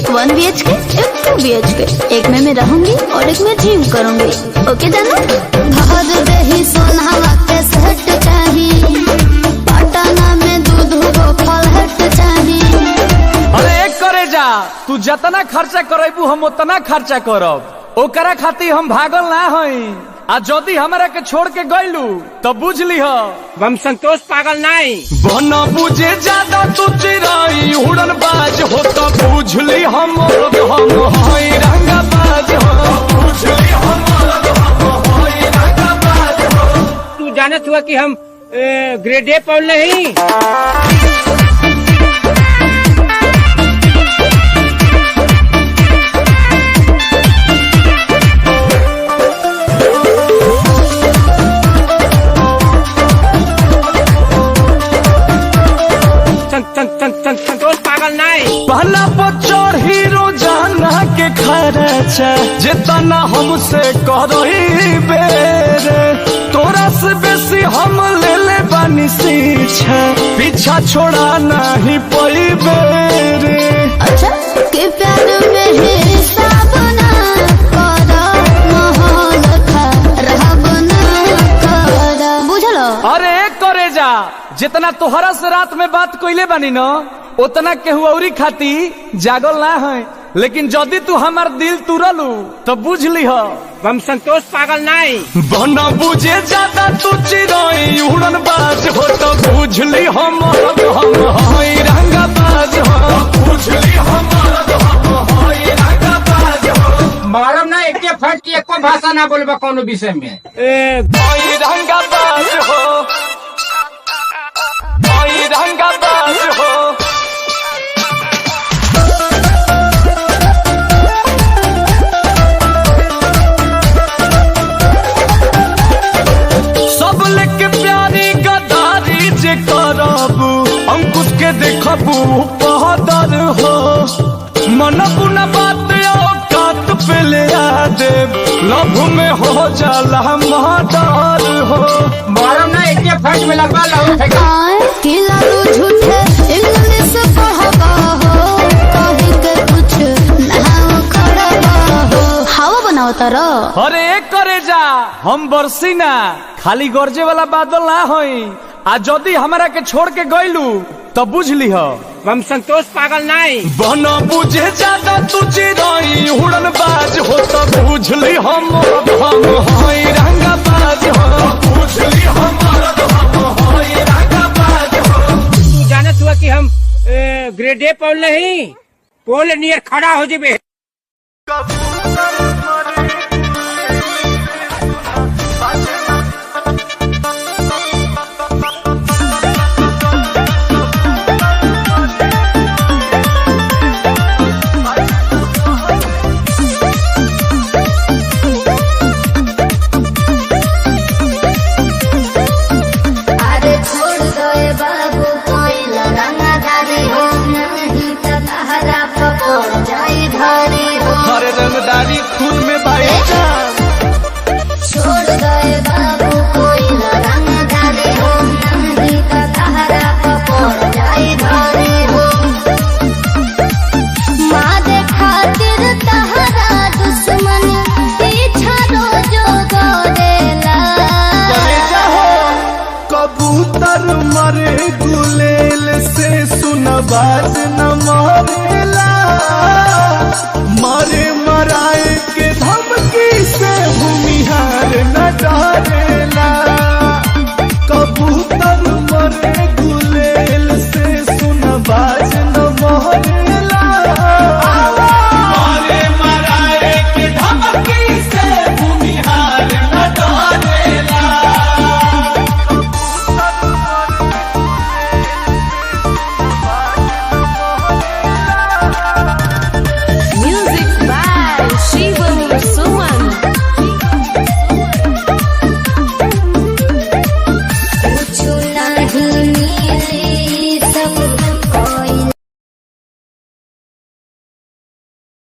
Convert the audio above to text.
1 BHK, एक 2 BHK। एक में मैं रहूंगी और एक में जिम करूंगी। ओके जानो? भाग दही सोनावा के सेट चाहिए, पटना में दूध को फलहट चाहिए। अरे एक करे जा, तू जतना खर्चा करेबू हम उतना खर्चा करब। ओकरा खातिर हम भागल ना हई। आ जदि हमरा के छोड़ के गइलू तो बुझ लीह हम संतोष पागल नहीं। बन बुझे ज्यादा तू चिराई उड़न बाज हो तो बुझ ली हम हई रंगबाज हो। बुझ ली हम हई रंगबाज हो। तू जानत हुआ कि हम ग्रेड ए पढ़ नहीं। संतोष पागल नहीं। पहला बच्चर हीरो जाना के खर्चा जितना हमसे करही बेरे, तोरा से बेसी हम ले बानी शिक्षा, पीछा छोड़ा नहीं पई बेरे। अच्छा के प्यार में हिसाब ना करा, माहौल खराब ना करा, बुझलो? अरे करे जा, जितना तोहरा से रात में बात कइले बानी न उतना केहू औरी खाती जागल ना है। लेकिन जदि तू हमार दिल तुरलू तो बुझ लीह हम संतोष पागल नहीं। बना बुझे ज्यादा तू चिराई उड़न बाज हो तो बुझ ली हम हई रंगबाज हो। बुझ ली हम हई रंगबाज हो। मारम ना एक फट की एको भाषा ना बोलबा कोनो विषय में। हई रंगबाज हो, हई रंगबाज हो। सब लेके प्यारी गदारी जे करबू, अंकुश के देखबू पहदर हो। मन बुना बात औकात पे ले आ दे, लभ में हो जाला महदर हो। मारम ना एक फट में लगवा लो। किलारू झूठे इंग्लिश कहबा हो, कहीं के कुछ ना खड़बा हो। हवा बनाओ तारा। अरे एक करे जा, हम बरसी ना खाली गरजे वाला बादल ना होई। आ जदि हमरा के छोड़ के गइलू तो बुझ लीह हम संतोष पागल नहीं। बना बुझे ज्यादा तू चिराई उड़न बाज हो तो बुझ ली हम हई रंगबाज हो। बुझ ली हम हई रंगबाज हो। तू जानत हुआ कि हम ग्रेड ए पढ़ नहीं। पोल नियर खड़ा हो जेबे। हरे रंगदारी खून में बाई जान। छोड़ गए बाबू कोई रंगदारी हो, नहीं तो तहरा पकड़ जाई भारी हो। मारे खातिर तहरा दुश्मन पीछा रोजो दौड़ेला। कबूतर मरे गुलेल से सुनबाज न मरेला।